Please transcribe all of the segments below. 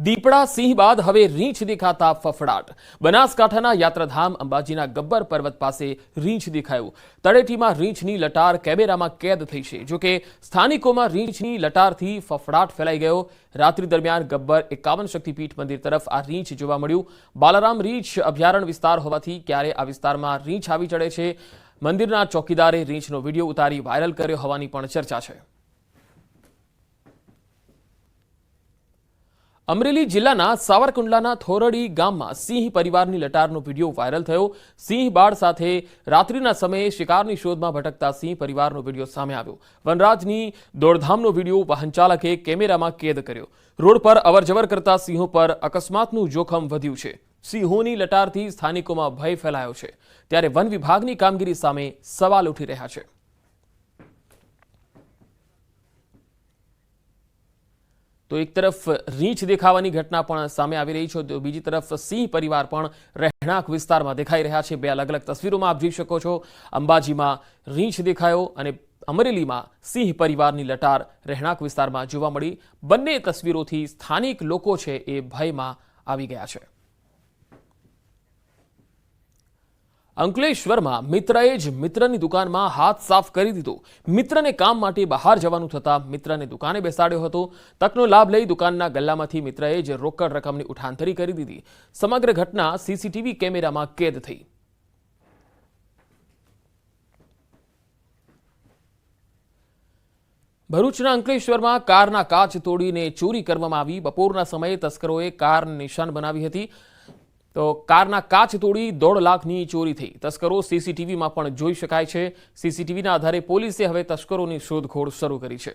દીપડા સિંહ બાદ હવે રીંછ દેખાતા ફફડાટ। બનાસકાંઠાના યાત્રાધામ અંબાજીના ગબ્બર પર્વત પાસે રીંછ દેખાયું। તળેટીમાં રીંછની લટાર કેમેરામાં કેદ થઈ છે। જો કે સ્થાનિકોમાં રીંછની લટારથી ફફડાટ ફેલાઈ ગયો। રાત્રિ દરમિયાન ગબ્બર 51 શક્તિપીઠ મંદિર તરફ આ રીંછ જોવા મળ્યું। બાલારામ રીંછ અભયારણ્ય વિસ્તાર હોવાથી ક્યારે આ વિસ્તારમાં રીંછ આવી ચડે છે। મંદિરના ચોકીદારે રીંછનો વિડીયો ઉતારી વાયરલ કર્યો હોવાની પણ ચર્ચા છે। અમરેલી જિલ્લાના સાવરકુંડલાના થોરડી ગામમાં સિંહ પરિવારની લટારનો વિડીયો વાયરલ થયો। સિંહ બાળ સાથે રાત્રિના સમયે શિકારની શોધમાં ભટકતા સિંહ પરિવારનો વિડીયો સામે આવ્યો। વનરાજની દોડધામનો વિડીયો વાહન ચાલકે કેમેરામાં કેદ કર્યો। રોડ પર અવરજવર કરતા સિંહો પર અકસ્માતનું જોખમ વધ્યું છે। સિંહોની લટારથી સ્થાનિકોમાં ભય ફેલાયો છે, ત્યારે વન વિભાગની કામગીરી સામે સવાલ ઉઠી રહ્યા છે। તો એક તરફ રીંછ દેખાવાની ઘટના પણ સામે આવી રહી છે, તો બીજી તરફ સિંહ પરિવાર પણ રહેણાંક વિસ્તારમાં દેખાઈ રહ્યા છે। બે અલગ અલગ તસવીરોમાં આપ જોઈ શકો છો। અંબાજીમાં રીંછ દેખાયો અને અમરેલીમાં સિંહ પરિવારની લટાર રહેણાંક વિસ્તારમાં જોવા મળી। બંને તસવીરોથી સ્થાનિક લોકો છે એ ભયમાં આવી ગયા છે। અંકલેશ્વરમાં મિત્રએ જ મિત્રની દુકાનમાં હાથ સાફ કરી દીધો। મિત્રને કામ માટે બહાર જવાનું થતાં મિત્રને દુકાને બેસાડ્યો હતો। તકનો લાભ લઈ દુકાનના ગલ્લામાંથી મિત્રએ જ રોકડ રકમની ઉઠાંતરી કરી દીધી। સમગ્ર ઘટના સીસીટીવી કેમેરામાં કેદ થઈ। ભરૂચના અંકલેશ્વરમાં કારના કાચ તોડીને ચોરી કરવામાં આવી। બપોરના સમયે તસ્કરોએ કાર નિશાન બનાવી હતી, તો કારના કાચ તોડી 1.5 લાખની ચોરી થઈ। તસ્કરો સીસીટીવીમાં પણ જોઈ શકાય છે। સીસીટીવીના આધારે પોલીસે હવે તસ્કરોની શોધખોળ શરૂ કરી છે।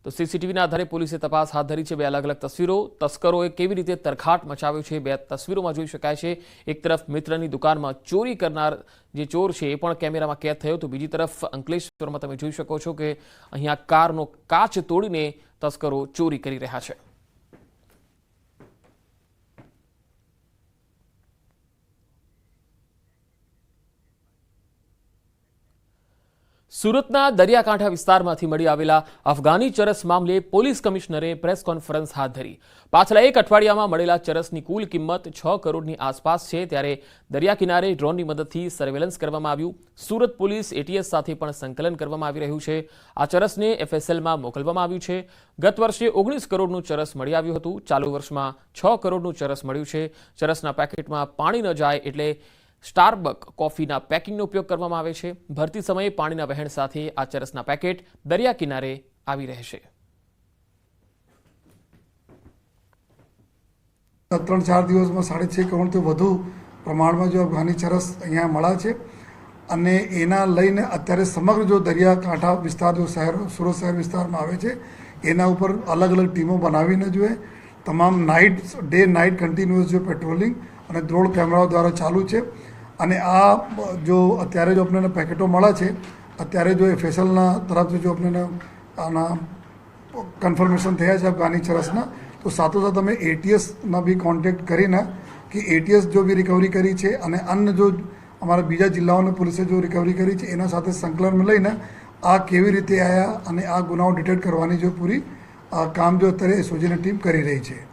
તો સીસીટીવીના આધારે પોલીસે તપાસ હાથ ધરી છે। બે અલગ અલગ તસવીરો, તસ્કરોએ કેવી રીતે તરખાટ મચાવ્યો છે બે તસવીરોમાં જોઈ શકાય છે। એક તરફ મિત્રની દુકાનમાં ચોરી કરનાર જે ચોર છે એ પણ કેમેરામાં કેદ થયો, તો બીજી તરફ અંકલેશ્વરમાં તમે જોઈ શકો છો કે અહીંયા કારનો કાચ તોડીને તસ્કરો ચોરી કરી રહ્યા છે। સુરતના દરિયાકાંઠા વિસ્તારમાંથી મળી આવેલા અફઘાની ચરસ મામલે પોલીસ કમિશનરે પ્રેસ કોન્ફરન્સ હાથ ધરી। પાછલા એક અઠવાડિયામાં મળેલા ચરસની કુલ કિંમત 6 કરોડની આસપાસ છે, ત્યારે દરિયા કિનારે ડ્રોનની મદદથી સર્વેલન્સ કરવામાં આવ્યું। સુરત પોલીસ એટીએસ સાથે પણ સંકલન કરવામાં આવી રહ્યું છે। આ ચરસને એફએસએલમાં મોકલવામાં આવ્યું છે। ગત વર્ષે 19 કરોડનું ચરસ મળી આવ્યું હતું। ચાલુ વર્ષમાં 6 કરોડનું ચરસ મળ્યું છે। ચરસના પેકેટમાં પાણી ન જાય એટલે સ્ટારબક કોફીના પેકિંગનો ઉપયોગ કરવામાં આવે છે। ભરતી સમયે પાણીના વહેણ સાથે આ ચરસના પેકેટ દરિયા કિનારે આવી રહેશે। 3-4 દિવસમાં 6.5 કરોડથી વધુ પ્રમાણમાં જો અફઘાની ચરસ અહીંયા મળ્યા છે, અને એના લઈને અત્યારે સમગ્ર જો દરિયાકાંઠા વિસ્તાર જો સુરત શહેર વિસ્તારમાં આવે છે, એના ઉપર અલગ અલગ ટીમો બનાવીને જોઈએ તમામ ડે નાઇટ કન્ટિન્યુઅસ જો પેટ્રોલિંગ અને ડ્રોન કેમેરાઓ દ્વારા ચાલુ છે। અને આ જો અત્યારે જો આપણને પેકેટો મળ્યા છે, અત્યારે જો એફએસએલના તરફથી જો આપણને આના કન્ફર્મેશન થયા છે અફઘાની ચરસના, તો સાથોસાથ અમે એટીએસના બી કોન્ટેક્ટ કરીને કે એટીએસ જો બી રિકવરી કરી છે અને અન્ય જો અમારા બીજા જિલ્લાઓની પોલીસે જો રિકવરી કરી છે એના સાથે સંકલનમાં લઈને આ કેવી રીતે આવ્યા અને આ ગુનાઓ ડિટેક્ટ કરવાની જો પૂરી કામ જો અત્યારે એસઓજીની ટીમ કરી રહી છે।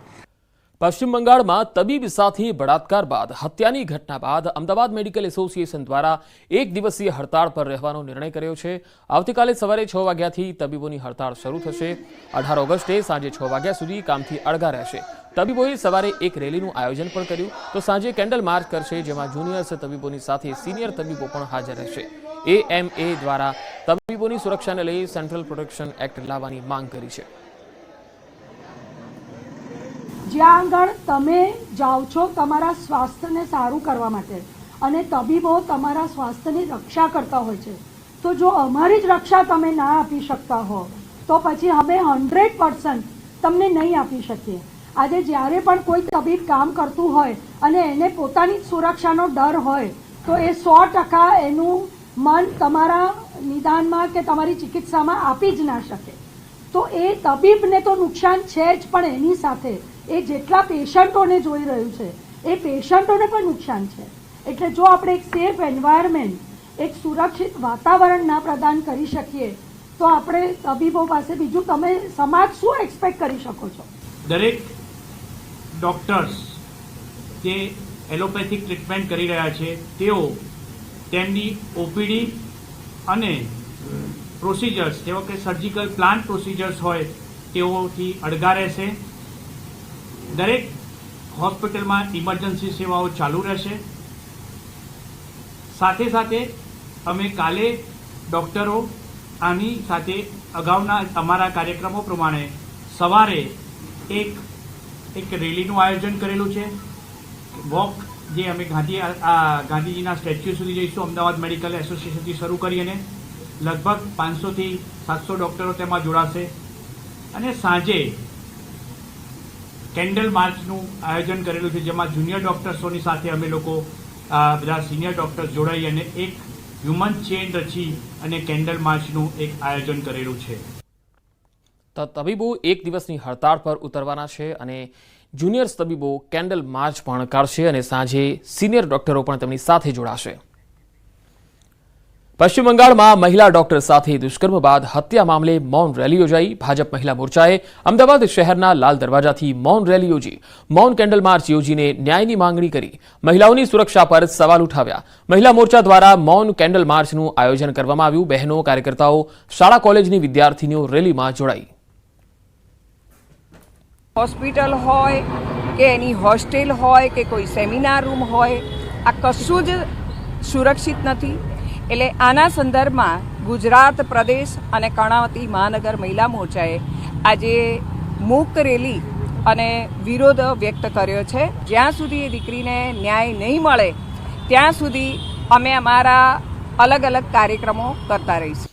પશ્ચિમ બંગાળમાં તબીબ સાથે બળાત્કાર બાદ હત્યાની ઘટના બાદ અમદાવાદ મેડિકલ એસોસિએશન દ્વારા 1 દિવસીય હડતાળ પર રહેવાનો નિર્ણય કર્યો છે। આવતીકાલે સવારે 6 વાગ્યાથી તબીબોની હડતાળ શરૂ થશે। 18 ઓગસ્ટે સાંજે 6 વાગ્યા સુધી કામથી અળગા રહેશે। તબીબોએ સવારે એક રેલીનું આયોજન પણ કર્યું, તો સાંજે કેન્ડલ માર્ચ કરશે, જેમાં જુનિયર્સ તબીબોની સાથે સિનિયર તબીબો પણ હાજર રહેશે। એએમએ દ્વારા તબીબોની સુરક્ષાને લઈ સેન્ટ્રલ પ્રોટેક્શન એક્ટ લાવવાની માંગ કરી છે। જ્યાં આગળ તમે જાઓ છો તમારા સ્વાસ્થ્યને સારું કરવા માટે અને તબીબો તમારા સ્વાસ્થ્યની રક્ષા કરતા હોય છે, તો જો અમારી જ રક્ષા તમે ના આપી શકતા હો તો પછી અમે 100% તમને નહીં આપી શકીએ। આજે જ્યારે પણ કોઈ તબીબ કામ કરતું હોય અને એને પોતાની સુરક્ષાનો ડર હોય, તો એ 100% એનું મન તમારા નિદાનમાં કે તમારી ચિકિત્સામાં આપી જ ના શકે। તો એ તબીબને તો નુકસાન છે જ, પણ એની સાથે એ જેટલા પેશન્ટોને જોઈ રહ્યું છે એ પેશન્ટોને પણ નુકસાન છે। એટલે જો આપણે એક સેફ એન્વાયરમેન્ટ, એક સુરક્ષિત વાતાવરણ ના પ્રદાન કરી શકીએ તો આપણે તબીબો પાસે બીજું તમે સમાજ શું એક્સપેક્ટ કરી શકો છો? દરેક ડૉક્ટર્સ જે એલોપેથિક ટ્રીટમેન્ટ કરી રહ્યા છે તેઓ તેમની ઓપીડી અને પ્રોસિજર્સ જેવા કે સર્જિકલ પ્લાન્ટ પ્રોસિજર્સ હોય તેઓથી અળગા રહેશે. દરેક હોસ્પિટલમાં ઇમરજન્સી સેવાઓ ચાલુ રહેશે. સાથે સાથે અમે કાલે ડૉક્ટરો આની સાથે અગાઉના અમારા કાર્યક્રમો પ્રમાણે સવારે એક રેલીનું આયોજન કરેલું છે. વોક જે અમે ગાંધીજીના સ્ટેચ્યુ સુધી જઈશું અમદાવાદ મેડિકલ એસોસિએશનથી શરૂ કરીને લગભગ 500થી 700 ડૉક્ટરો તેમાં જોડાશે. અને સાંજે કેન્ડલ માર્ચનું આયોજન કરેલું છે જેમાં જુનિયર ડૉક્ટર્સોની સાથે અમે લોકો બધા સિનિયર ડૉક્ટર્સ જોડાઈ અને એક હ્યુમન ચેન રચી અને કેન્ડલ માર્ચનું એક આયોજન કરેલું છે. તો તબીબો એક દિવસની હડતાળ પર ઉતરવાના છે અને જુનિયર તબીબો કેન્ડલ માર્ચ પણ કાઢશે અને સાંજે સિનિયર ડોક્ટરો પણ તેમની સાથે જોડાશે. પશ્ચિમ બંગાળમાં મહિલા ડોક્ટર સાથે દુષ્કર્મ બાદ હત્યા મામલે મૌન રેલી યોજાઈ. ભાજપ મહિલા મોરચાએ અમદાવાદ શહેરના લાલ દરવાજાથી મૌન રેલી યોજી મૌન કેન્ડલ માર્ચ યોજીને ન્યાયની માંગણી કરી. મહિલાઓની સુરક્ષા પર સવાલ ઉઠાવ્યા. મહિલા મોરચા દ્વારા મૌન કેન્ડલ માર્ચનું આયોજન કરવામાં આવ્યું. બહેનો, કાર્યકર્તાઓ, શાળા કોલેજની વિદ્યાર્થીનીઓ રેલીમાં જોડાઈ. હોસ્પિટલ હોય કે એની હોસ્ટેલ હોય કે કોઈ સેમિનાર રૂમ હોય, આ કશું જ સુરક્ષિત નથી. એટલે આના સંદર્ભમાં ગુજરાત પ્રદેશ અને કર્ણાવતી મહાનગર મહિલા મોરચાએ આજે મૂક રેલી અને વિરોધ વ્યક્ત કર્યો છે. જ્યાં સુધી એ દીકરીને ન્યાય નહીં મળે ત્યાં સુધી અમે અમારા અલગ અલગ કાર્યક્રમો કરતા રહીશું.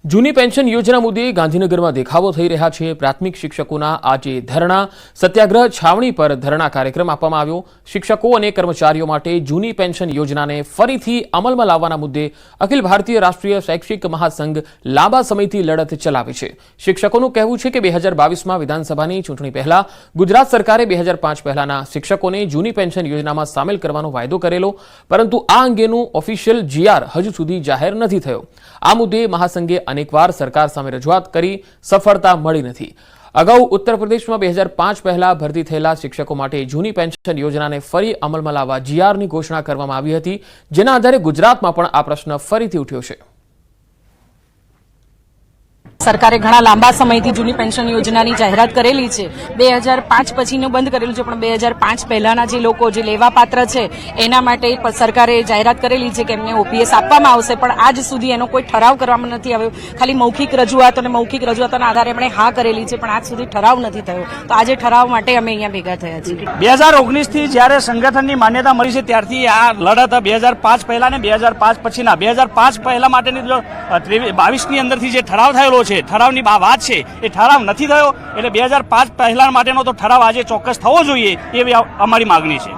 જૂની પેન્શન યોજના મુદ્દે ગાંધીનગરમાં દેખાવો થઈ રહ્યા છે. પ્રાથમિક શિક્ષકોના આજે ધરણા સત્યાગ્રહ છાવણી પર ધરણા કાર્યક્રમ આપવામાં આવ્યો. શિક્ષકો અને કર્મચારીઓ માટે જૂની પેન્શન યોજનાને ફરીથી અમલમાં લાવવાના મુદ્દે અખિલ ભારતીય રાષ્ટ્રીય શૈક્ષિક મહાસંઘ લાંબા સમયથી લડત ચલાવે છે. શિક્ષકોનું કહેવું છે કે 2022માં વિધાનસભાની ચૂંટણી પહેલા ગુજરાત સરકારે 2005 પહેલાના શિક્ષકોને જૂની પેન્શન યોજનામાં સામેલ કરવાનો વાયદો કરેલો, પરંતુ આ અંગેનું ઓફિશિયલ GR હજુ સુધી જાહેર નથી થયો. આ મુદ્દે મહાસંઘે અનેકવાર સરકાર સામે રજૂઆત કરી સફળતા મળી નથી. અગાઉ ઉત્તર પ્રદેશમાં 2005 પહેલા ભરતી થયેલા શિક્ષકો માટે જૂની પેન્શન યોજનાને ફરી અમલમાં લાવવા GRની ઘોષણા કરવામાં આવી હતી, જેના આધારે ગુજરાતમાં પણ આ પ્રશ્ન ફરીથી ઉઠ્યો છે. સરકારે ઘણા લાંબા સમયથી જૂની પેન્શન યોજનાની જાહેરાત કરેલી છે. 2005 પછીનું બંધ કરેલું છે, પણ 2005 પહેલાના જે લોકો જે લેવા પાત્ર છે એના માટે સરકારે જાહેરાત કરેલી છે કે એમને OPS આપવામાં આવશે, પણ આજ સુધી એનો કોઈ ઠરાવ કરવામાં નથી આવ્યો. ખાલી મૌખિક રજૂઆતોના આધારે એમણે હા કરેલી છે, પણ આજ સુધી ઠરાવ નથી થયો. તો આજે ઠરાવ માટે અમે અહીંયા ભેગા થયા છીએ. 2019 થી જ્યારે સંગઠનની માન્યતા મળી છે ત્યારથી આ લડત 2005 પહેલા ને 2005 પછીના 2005 પહેલા માટેની 22ની અંદરથી જે ઠરાવ થયેલો છે, ઠરાવની વાત છે, એ ઠરાવ નથી થયો. એટલે 2005 પહેલા માટેનો તો ઠરાવ આજે ચોક્કસ થવો જોઈએ એવી અમારી માગણી છે.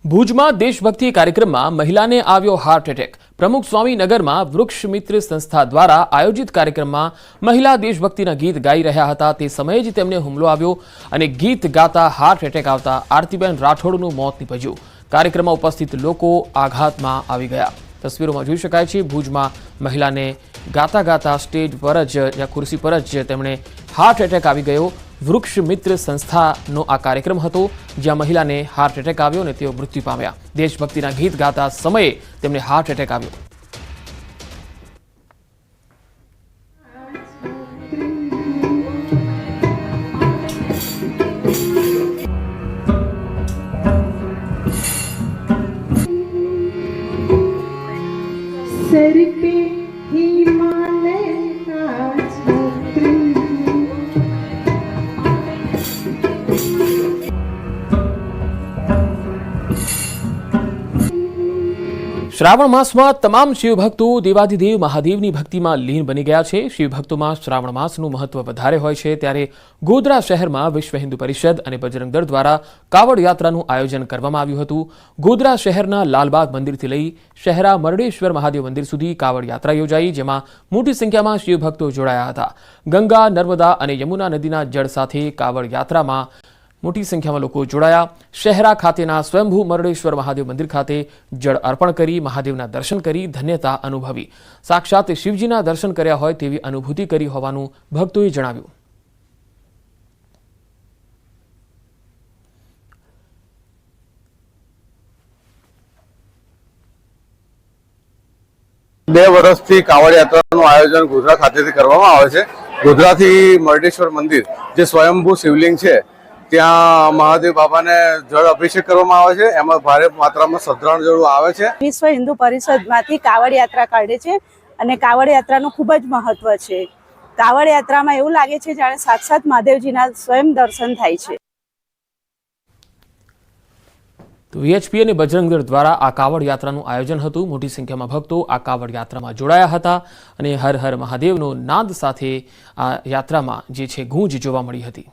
ભુજમાં દેશભક્તિ કાર્યક્રમમાં મહિલાને આવ્યો હાર્ટ એટેક. પ્રમુખ સ્વામીનગરમાં વૃક્ષ મિત્ર સંસ્થા દ્વારા આયોજિત કાર્યક્રમમાં મહિલા દેશભક્તિના ગીત ગાઈ રહ્યા હતા. તે સમયે જ તેમને હુમલો આવ્યો અને ગીત ગાતા હાર્ટ એટેક આવતા આરતીબેન રાઠોડનું મોત નીપજ્યું. કાર્યક્રમમાં ઉપસ્થિત લોકો આઘાતમાં આવી ગયા. તસવીરોમાં જોઈ શકાય છે ભુજમાં મહિલાને ગાતા ગાતા સ્ટેજ પર જ ખુરશી પર જ તેમણે હાર્ટ એટેક આવી ગયો. વૃક્ષ મિત્ર સંસ્થાનો આ કાર્યક્રમ હતો જ્યાં મહિલાને હાર્ટ એટેક આવ્યો અને તેઓ મૃત્યુ પામ્યા. દેશભક્તિના ગીત ગાતા સમયે તેમને હાર્ટ એટેક આવ્યો. सर पे हिमालय का छत्र, શ્રાવણ માસમાં તમામ શિવભક્તો દેવાધિદેવ મહાદેવની ભક્તિમાં લીન બની ગયા છે. શિવભક્તોમાં શ્રાવણ માસનું મહત્વ વધારે હોય છે, ત્યારે ગોધરા શહેરમાં વિશ્વ હિન્દુ પરિષદ અને બજરંગ દળ દ્વારા કાવડ યાત્રાનું આયોજન કરવામાં આવ્યું હતું. ગોધરા શહેરના લાલબાગ મંદિરથી લઈ શહેરા મરડેશ્વર મહાદેવ મંદિર સુધી કાવડ યાત્રા યોજાઈ, જેમાં મોટી સંખ્યામાં શિવભક્તો જોડાયા હતા. ગંગા, નર્મદા અને યમુના નદીના જળ સાથે કાવડ યાત્રામાં મોટી સંખ્યામાં લોકો જોડાયા. શહેરા ખાતેના સ્વયંભૂ મરડેશ્વર મહાદેવ મંદિર ખાતે જળ અર્પણ કરી મહાદેવના દર્શન કરી ધન્યતા અનુભવી. સાક્ષાત શિવજીના દર્શન કર્યા હોય તેવી અનુભૂતિ કરી હોવાનું ભક્તોએ જણાવ્યું. બે વર્ષથી કાવડ યાત્રાનું આયોજન ગોધરા ખાતેથી કરવામાં આવે છે. ગોધરાથી મરડેશ્વર મંદિર જે સ્વયંભૂ શિવલિંગ છે ત્યાં મહાદેવ બાબાને જળ અભિષેક કરવામાં આવે છે. એમાં ભારે માત્રામાં શ્રદ્ધાળુઓ આવે છે. વિશ્વ હિન્દુ પરિષદમાંથી કાવડ યાત્રા કાઢે છે અને કાવડ યાત્રાનું ખૂબ જ મહત્વ છે. કાવડ યાત્રામાં એવું લાગે છે જાણે સાક્ષાત મહાદેવજીના સ્વયં દર્શન થાય છે. તો વીએચપી અને બજરંગ દળ દ્વારા આ કાવડ યાત્રાનું આયોજન હતું. મોટી સંખ્યામાં ભક્તો આ કાવડ યાત્રામાં જોડાયા હતા અને હર હર મહાદેવનો નાદ સાથે આ યાત્રામાં જે છે ગૂંજ જોવા મળી હતી.